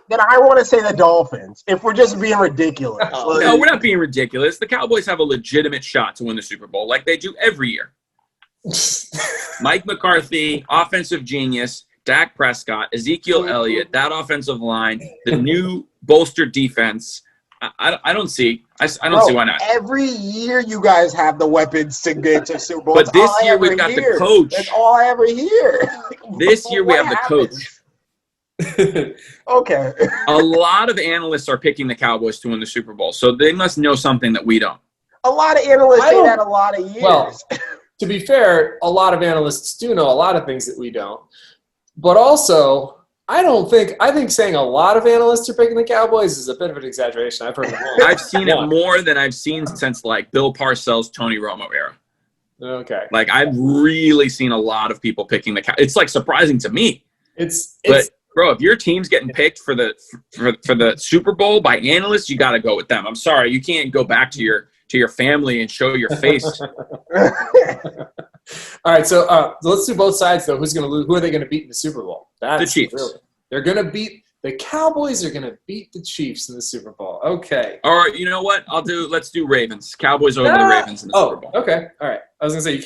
Then I want to say the Dolphins. If we're just being ridiculous. No, we're not being ridiculous. The Cowboys have a legitimate shot to win the Super Bowl, like they do every year. Mike McCarthy, offensive genius. Dak Prescott, Ezekiel Elliott, that offensive line, the new bolstered defense. I don't see why not. Every year you guys have the weapons to get to Super Bowl. But this year we've got the coach. That's all I ever hear. This year we have the coach. Okay. A lot of analysts are picking the Cowboys to win the Super Bowl, so they must know something that we don't. A lot of analysts say that a lot of years. Well, to be fair, a lot of analysts do know a lot of things that we don't. But also, I think saying a lot of analysts are picking the Cowboys is a bit of an exaggeration. I've heard it more. I've seen it more than I've seen since like Bill Parcells, Tony Romo era. Okay. Like I've really seen a lot of people picking the Cowboys. It's like surprising to me. But bro, if your team's getting picked for the Super Bowl by analysts, you got to go with them. I'm sorry, you can't go back to your family and show your face. All right, so let's do both sides though. Who's going to lose? Who are they going to beat in the Super Bowl? The Chiefs. They're going to beat the Cowboys. Are going to beat the Chiefs in the Super Bowl. Okay. Or you know what? Let's do Ravens. Cowboys over the Ravens in the Super Bowl. Okay. All right. I was going to say you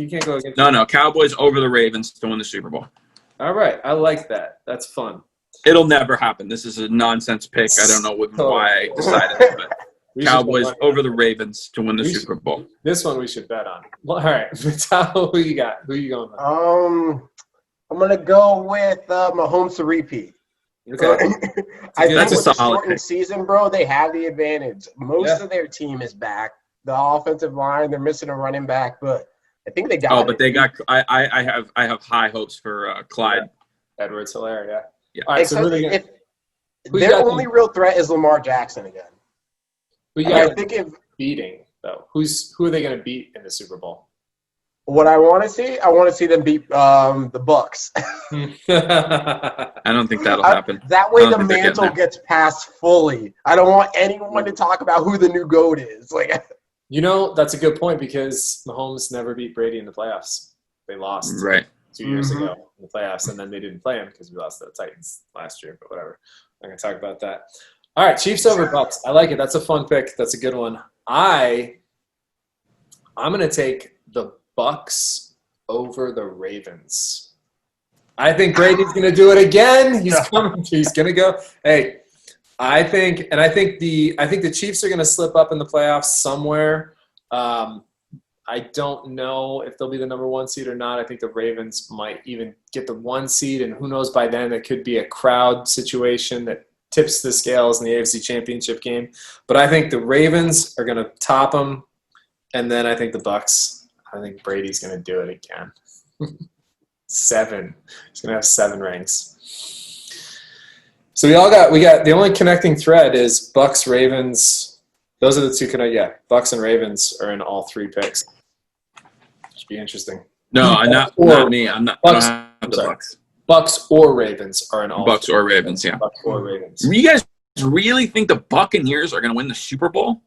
can't go against. No. Cowboys over the Ravens to win the Super Bowl. All right. I like that. That's fun. It'll never happen. This is a nonsense pick. I don't know why I decided it, but Cowboys over the Ravens to win the Super Bowl. This one we should bet on. Well, all right. Vitalo, who you got? Who you going with? I'm going to go with Mahomes to repeat. Okay. I think That's with a the solid shortened pick. season, bro, they have the advantage. Most of their team is back. The offensive line, they're missing a running back, but I think they got it. Oh, but they got – I have high hopes for Clyde. Edwards-Helaire, yeah. Yeah. All right, so their only real threat is Lamar Jackson again. I think if beating though, who are they going to beat in the Super Bowl? What I want to see them beat the Bucks. I don't think that'll happen. That way the mantle gets passed fully. I don't want anyone to talk about who the new GOAT is. Like, that's a good point because Mahomes never beat Brady in the playoffs. They lost 2 years ago in the playoffs, and then they didn't play him because we lost to the Titans last year. But whatever, I'm going to talk about that. All right, Chiefs over Bucks. I like it. That's a fun pick. That's a good one. I'm going to take the Bucks over the Ravens. I think Brady's going to do it again. He's coming. He's going to go. Hey, I think the Chiefs are going to slip up in the playoffs somewhere. I don't know if they'll be the number 1 seed or not. I think the Ravens might even get the 1 seed, and who knows, by then it could be a crowd situation that tips the scales in the AFC Championship game. But I think the Ravens are going to top them, and then I think the Bucks, I think Brady's going to do it again. 7. He's going to have 7 rings. So we got the only connecting thread is Bucks, Ravens. Those are the two Bucks and Ravens are in all 3 picks. Should be interesting. No, not me. I'm not. Bucks, I don't have the Bucks. Bucks or Ravens are in all. Bucks or Ravens, yeah. Bucks or Ravens. You guys really think the Buccaneers are going to win the Super Bowl?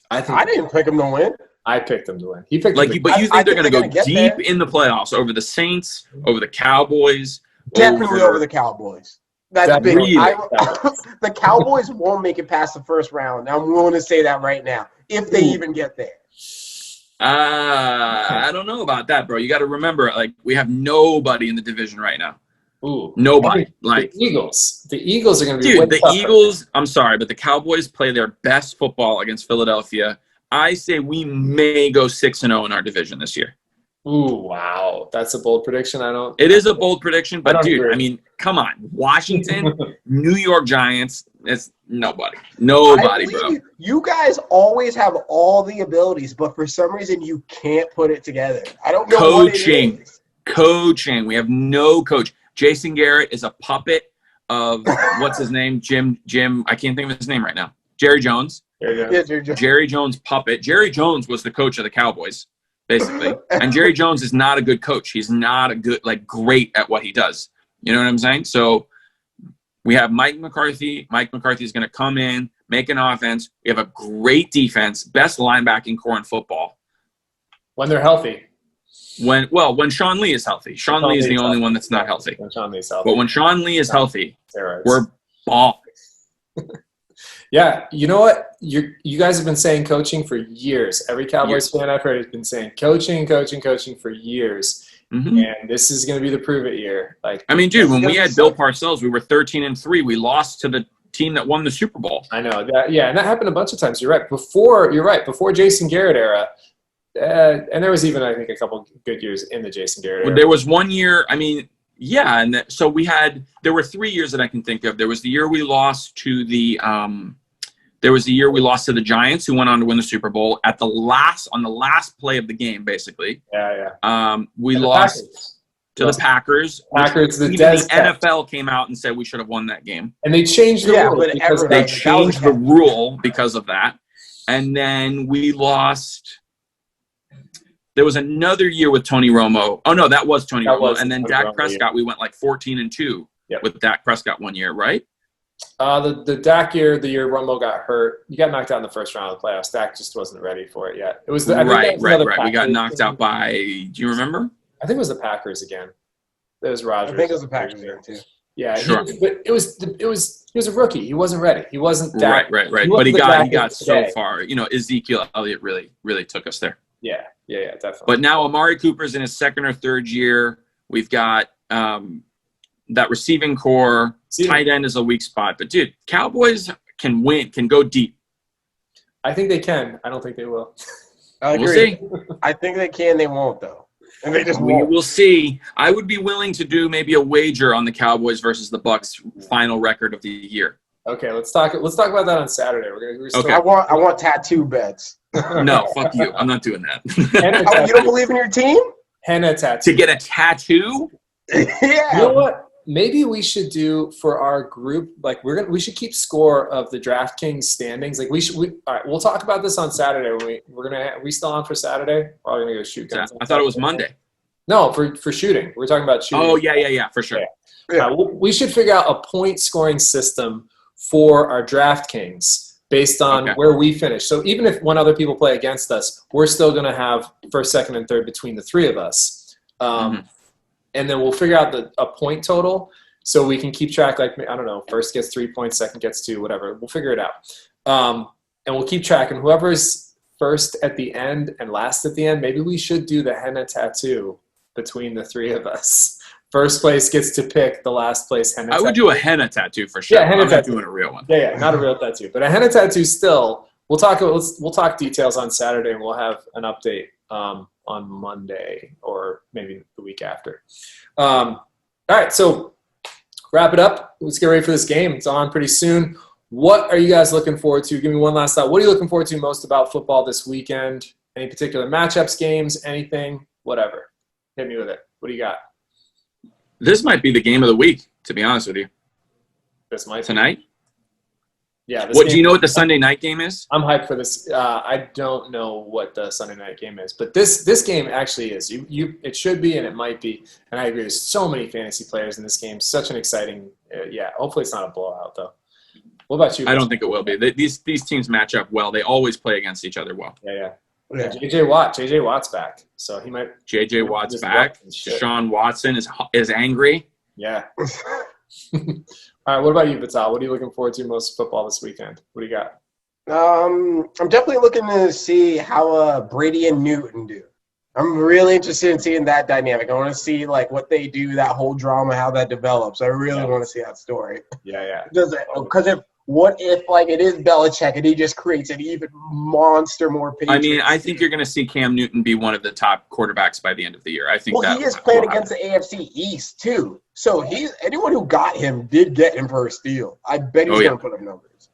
I didn't pick them to win. I picked them to win. He picked. But you think they're going to go deep in the playoffs over the Saints, over the Cowboys? Definitely over the Cowboys. That's big. Really? The Cowboys won't make it past the first round. I'm willing to say that right now, if they even get there. I don't know about that, bro. You got to remember, we have nobody in the division right now. Ooh, nobody. The Eagles. The Eagles are going to be. Dude, the tougher. Eagles. I'm sorry, but the Cowboys play their best football against Philadelphia. I say we may go 6-0 in our division this year. Ooh, wow, that's a bold prediction. It is a bold prediction, but dude, I mean, come on, Washington, New York Giants. It's nobody, bro. You guys always have all the abilities, but for some reason you can't put it together. I don't know Coaching. What it is. Coaching. We have no coach. Jason Garrett is a puppet of what's his name? Jim. I can't think of his name right now. Jerry Jones. Yeah, Jerry Jones puppet. Jerry Jones was the coach of the Cowboys. basically. And Jerry Jones is not a good coach. He's not a good, great at what he does. You know what I'm saying? So we have Mike McCarthy. Mike McCarthy is going to come in, make an offense. We have a great defense, best linebacking core in football. When they're healthy. When Sean Lee is healthy. Sean Lee is the only one that's not healthy. When Sean Lee's healthy. But when Sean Lee is healthy, steroids. We're balling. Yeah, you know what? You guys have been saying coaching for years. Every Cowboys fan I've heard has been saying coaching for years. Mm-hmm. And this is going to be the prove it year. Dude, when we had Bill Parcells, we were 13-3. We lost to the team that won the Super Bowl. I know that. Yeah, and that happened a bunch of times. You're right. Before Jason Garrett era, and there was even, I think, a couple good years in the Jason Garrett era. There was one year. So there were 3 years that I can think of. There was the year we lost to the Giants, who went on to win the Super Bowl on the last play of the game, basically. Yeah. We lost to the Packers. The NFL came out and said we should have won that game. And they changed the rule. They changed the rule because of that. And then we lost. There was another year with Tony Romo. Oh, no, that was Tony Romo. And then Dak Prescott, we went 14-2 with Dak Prescott one year, right? The Dak year, the year Romo got hurt, you got knocked out in the first round of the playoffs. Dak just wasn't ready for it yet. It was right. We got knocked out by. Do you remember? I think it was the Packers again. It was Rodgers. I think it was the Packers again too. Yeah, sure. But he was a rookie. He wasn't ready. He wasn't Dak. Right. But he got so far. Ezekiel Elliott really took us there. Yeah, definitely. But now Amari Cooper's in his second or third year. We've got that receiving core. Tight end is a weak spot. But, dude, Cowboys can win, can go deep. I think they can. I don't think they will. I agree. We'll see. I think they can. They won't, though. And they just won't. We will see. I would be willing to do maybe a wager on the Cowboys versus the Bucs final record of the year. Okay, let's talk about that on Saturday. Okay. I want tattoo bets. No, fuck you. I'm not doing that. You don't believe in your team? Henna tattoo. To get a tattoo? Yeah. You know what? Maybe we should do for our group. We should keep score of the DraftKings standings. All right. We'll talk about this on Saturday. Are we still on for Saturday? We're all gonna go shoot guns. I thought it was Monday. No, for shooting. We're talking about shooting. Oh yeah, for sure. Yeah. We should figure out a point scoring system for our DraftKings based on where we finish. So even if one other people play against us, we're still going to have first, second, and third between the three of us. And then we'll figure out a point total so we can keep track. First gets 3 points, second gets 2, whatever. We'll figure it out. And we'll keep track. And whoever's first at the end and last at the end, maybe we should do the henna tattoo between the three of us. First place gets to pick the last place henna tattoo. I would do a henna tattue for sure. Yeah, henna tattoo. I'm not doing a real one. Yeah, not a real tattoo, but a henna tattoo still. We'll talk details on Saturday, and we'll have an update on Monday or maybe the week after. All right, so wrap it up. Let's get ready for this game. It's on pretty soon. What are you guys looking forward to? Give me one last thought. What are you looking forward to most about football this weekend? Any particular matchups, games, anything, whatever? Hit me with it. What do you got? This might be the game of the week, to be honest with you. This might tonight. Yeah. Do you know what the Sunday night game is? I'm hyped for this. I don't know what the Sunday night game is, but this game actually is. It should be, and it might be. And I agree. There's so many fantasy players in this game. Such an exciting. Hopefully it's not a blowout though. What about you? I don't think it will be. These teams match up well. They always play against each other well. Yeah. JJ Watt's back, so he might. JJ Watt's back. Deshaun Watson is angry. Yeah. All right. What about you, Vital? What are you looking forward to most football this weekend? What do you got? I'm definitely looking to see how Brady and Newton do. I'm really interested in seeing that dynamic. I want to see what they do, that whole drama, how that develops. I really want to see that story. Yeah. Because what if it is Belichick and he just creates an even monster more Patriots? I think you're going to see Cam Newton be one of the top quarterbacks by the end of the year. I think he is playing against the AFC East too. So anyone who got him did get him for a steal. I bet he's going to put up numbers.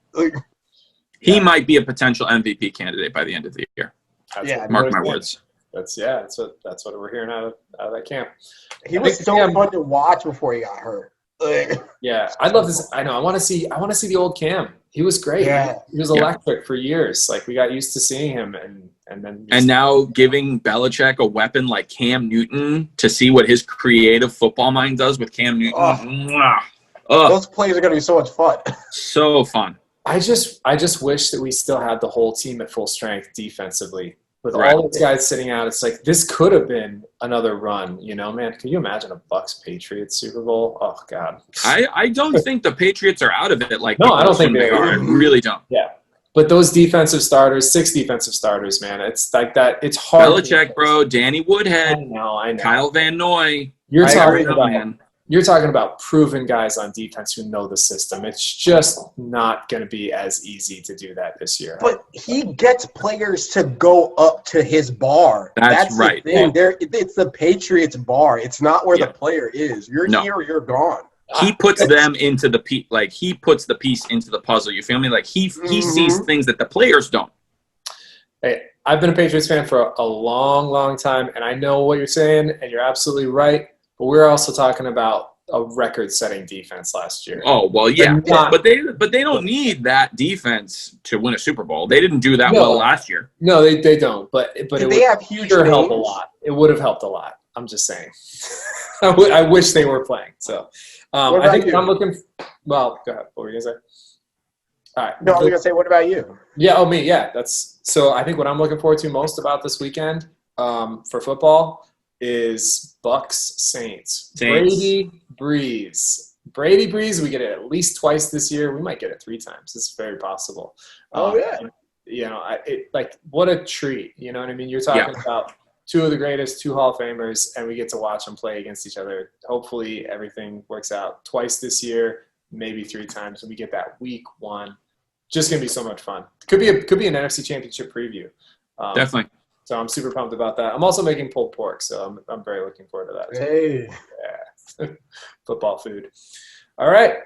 He might be a potential MVP candidate by the end of the year. Mark my words. That's what we're hearing out of that camp. He was so fun to watch before he got hurt. Yeah, I'd love this. I know. I want to see the old Cam. He was great. Yeah. He was electric for years. Like we got used to seeing him, and then and now giving Belichick a weapon like Cam Newton to see what his creative football mind does with Cam Newton. Those plays are gonna be so much fun. So fun. I just wish that we still had the whole team at full strength defensively. With all those guys sitting out, it's like this could have been another run, man. Can you imagine a Bucs-Patriots Super Bowl? Oh God. I don't think the Patriots are out of it. Like no, I don't think they are. I really don't. Yeah, but those defensive starters, 6 defensive starters, man, it's like that. It's hard. Belichick, bro, Danny Woodhead, I know. Kyle Van Noy. You're talking about proven guys on defense who know the system. It's just not going to be as easy to do that this year. But he gets players to go up to his bar. That's right. The thing. It's the Patriots bar. It's not where the player is. You're here or you're gone. He puts them into the piece. Like he puts the piece into the puzzle. You feel me? Like he sees things that the players don't. Hey, I've been a Patriots fan for a long, long time, and I know what you're saying, and you're absolutely right. But we're also talking about a record-setting defense last year. Oh well, yeah, but they don't need that defense to win a Super Bowl. They didn't do that well last year. No, they don't. But it would have huge sure help a lot. It would have helped a lot. I'm just saying. I wish they were playing. So I think I'm looking. Well, go ahead. What were you gonna say? All right. No, I was gonna say, what about you? Yeah. Oh, me. Yeah. So. I think what I'm looking forward to most about this weekend for football is Bucks Saints. Brady Breeze. We get it at least twice this year. We might get it 3 times. It's very possible. What a treat. You know what I mean? You're talking about 2 of the greatest, 2 Hall of Famers, and we get to watch them play against each other. Hopefully everything works out twice this year, maybe 3 times, and we get that week 1. Just gonna be so much fun. Could be an NFC Championship preview. Definitely. So I'm super pumped about that. I'm also making pulled pork, so I'm very looking forward to that. Hey. Yeah. Football food. All right.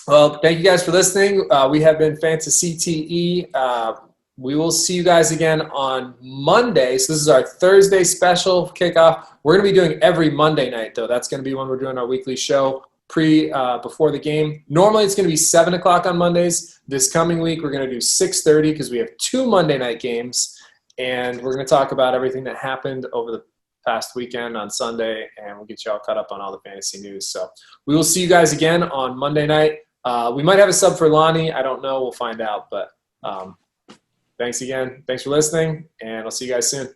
Well, thank you guys for listening. We have been fantaCTE. We will see you guys again on Monday. So this is our Thursday special kickoff. We're going to be doing every Monday night, though. That's going to be when we're doing our weekly show before the game. Normally it's going to be 7 o'clock on Mondays. This coming week we're going to do 6:30 because we have 2 Monday night games. And we're going to talk about everything that happened over the past weekend on Sunday, and we'll get you all caught up on all the fantasy news. So we will see you guys again on Monday night. We might have a sub for Lonnie. I don't know. We'll find out. But thanks again. Thanks for listening, and I'll see you guys soon.